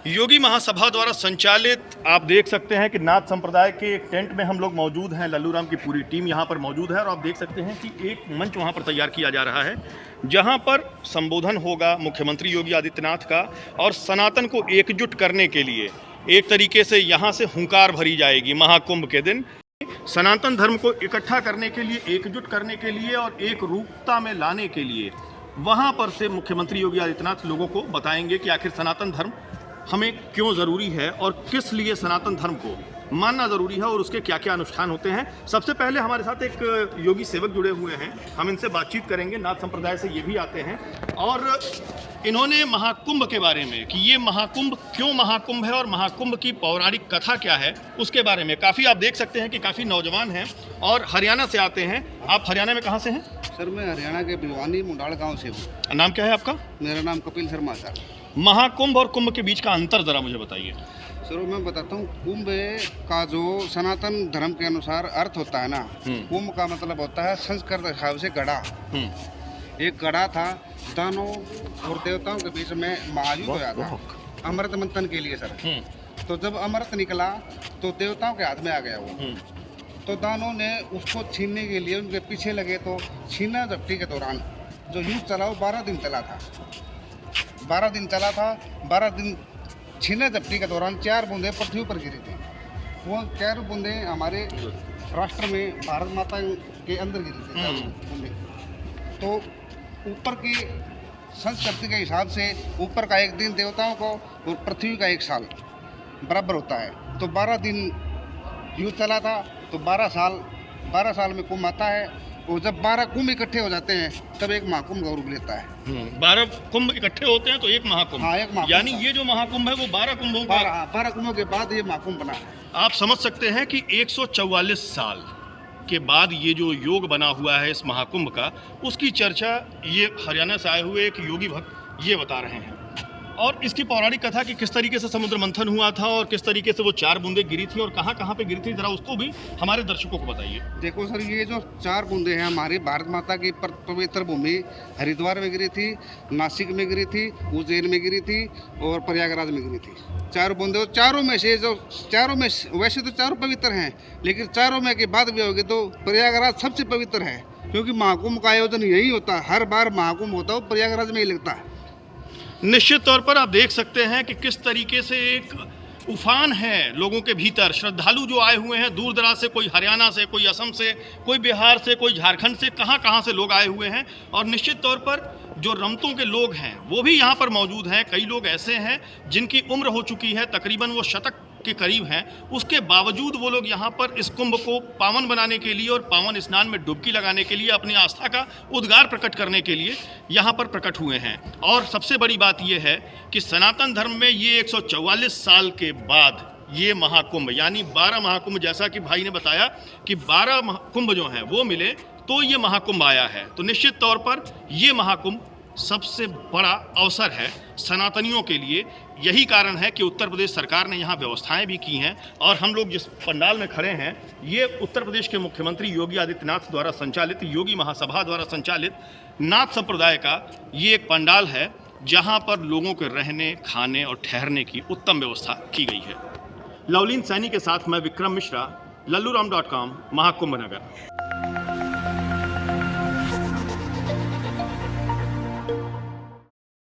योगी महासभा द्वारा संचालित आप देख सकते हैं कि नाथ संप्रदाय के एक टेंट में हम लोग मौजूद हैं। लल्लू राम की पूरी टीम यहां पर मौजूद है और आप देख सकते हैं कि एक मंच वहां पर तैयार किया जा रहा है जहां पर संबोधन होगा मुख्यमंत्री योगी आदित्यनाथ का और सनातन को एकजुट करने के लिए एक तरीके से यहां से हुंकार भरी जाएगी। महाकुंभ के दिन सनातन धर्म को इकट्ठा करने के लिए, एकजुट करने के लिए और एक रूपता में लाने के लिए वहां पर से मुख्यमंत्री योगी आदित्यनाथ लोगों को बताएंगे कि आखिर सनातन धर्म हमें क्यों ज़रूरी है और किस लिए सनातन धर्म को मानना ज़रूरी है और उसके क्या क्या अनुष्ठान होते हैं। सबसे पहले हमारे साथ एक योगी सेवक जुड़े हुए हैं, हम इनसे बातचीत करेंगे। नाथ संप्रदाय से ये भी आते हैं और इन्होंने महाकुंभ के बारे में कि ये महाकुंभ क्यों महाकुंभ है और महाकुंभ की पौराणिक कथा क्या है उसके बारे में काफ़ी आप देख सकते हैं कि काफ़ी नौजवान हैं और हरियाणा से आते हैं। आप हरियाणा में कहाँ से हैं? सर मैं हरियाणा के भिवानी मुंडाल गांव से हूँ। नाम क्या है आपका? मेरा नाम कपिल शर्मा सर। महाकुंभ और कुंभ के बीच का अंतर ज़रा मुझे बताइए। सर मैं बताता हूँ, कुंभ का जो सनातन धर्म के अनुसार अर्थ होता है ना, कुंभ का मतलब होता है संस्कृत हिसाब से गड़ा। एक गड़ा था, दानों और देवताओं के बीच में महायुद्ध होया था अमृत मंथन के लिए सर। तो जब अमृत निकला तो देवताओं के हाथ में आ गया वो। तो दानों ने उसको छीनने के लिए उनके पीछे लगे। तो छीना झपटी के दौरान जो युद्ध चला वो 12 दिन चला था। 12 दिन चला था। 12 दिन छीना झपटी के दौरान 4 बूंदें पृथ्वी पर गिरी थी। वो 4 बूंदें हमारे राष्ट्र में भारत माता के अंदर गिरी थी 4 बूंदें। तो ऊपर की संस्कृति के हिसाब से ऊपर का एक दिन देवताओं को और पृथ्वी का 1 साल बराबर होता है। तो 12 दिन युद्ध चला था। तो 12 साल में कुंभ आता है और जब 12 कुंभ इकट्ठे हो जाते हैं तब एक महाकुंभ का रूप लेता है। 12 कुंभ इकट्ठे होते हैं तो एक महाकुंभ। हाँ, एक महाकुंभ। यानी ये जो महाकुंभ है वो 12 कुंभों का 12 कुंभों के बाद ये महाकुंभ बना है। आप समझ सकते हैं कि 144 साल के बाद ये जो योग बना हुआ है इस महाकुंभ का, उसकी चर्चा ये हरियाणा से आए हुए एक योगी भक्त ये बता रहे हैं। और इसकी पौराणिक कथा कि किस तरीके से समुद्र मंथन हुआ था और किस तरीके से वो 4 बूंदें गिरी थी और कहाँ कहाँ पे गिरी थी, जरा उसको भी हमारे दर्शकों को बताइए। देखो सर, ये जो 4 बूंदें हैं हमारी भारत माता की पवित्र भूमि हरिद्वार में गिरी थी, नासिक में गिरी थी, उज्जैन में गिरी थी और प्रयागराज में गिरी थी। 4 बूंदें, और चारों में से जो चारों में वैसे तो चारों पवित्र हैं, लेकिन चारों में की बात भी होगी तो प्रयागराज सबसे पवित्र है, क्योंकि महाकुंभ का आयोजन यही होता है। हर बार महाकुंभ होता है वो प्रयागराज में ही लगता है। निश्चित तौर पर आप देख सकते हैं कि किस तरीके से एक उफान है लोगों के भीतर। श्रद्धालु जो आए हुए हैं दूर दराज से, कोई हरियाणा से, कोई असम से, कोई बिहार से, कोई झारखंड से, कहाँ कहाँ से लोग आए हुए हैं। और निश्चित तौर पर जो रमतों के लोग हैं वो भी यहाँ पर मौजूद हैं। कई लोग ऐसे हैं जिनकी उम्र हो चुकी है, तकरीबन वो शतक के करीब हैं, उसके बावजूद वो लोग यहाँ पर इस कुंभ को पावन बनाने के लिए और पावन स्नान में डुबकी लगाने के लिए, अपनी आस्था का उद्गार प्रकट करने के लिए यहाँ पर प्रकट हुए हैं। और सबसे बड़ी बात ये है कि सनातन धर्म में ये 144 साल के बाद ये महाकुंभ यानी 12 महाकुंभ, जैसा कि भाई ने बताया कि 12 कुंभ जो हैं वो मिले तो ये महाकुंभ आया है। तो निश्चित तौर पर ये महाकुंभ सबसे बड़ा अवसर है सनातनियों के लिए। यही कारण है कि उत्तर प्रदेश सरकार ने यहाँ व्यवस्थाएं भी की हैं और हम लोग जिस पंडाल में खड़े हैं ये उत्तर प्रदेश के मुख्यमंत्री योगी आदित्यनाथ द्वारा संचालित, योगी महासभा द्वारा संचालित नाथ संप्रदाय का ये एक पंडाल है जहाँ पर लोगों के रहने, खाने और ठहरने की उत्तम व्यवस्था की गई है। लवलीन सैनी के साथ मैं विक्रम मिश्रा, लल्लूराम.com, महाकुंभ नगर।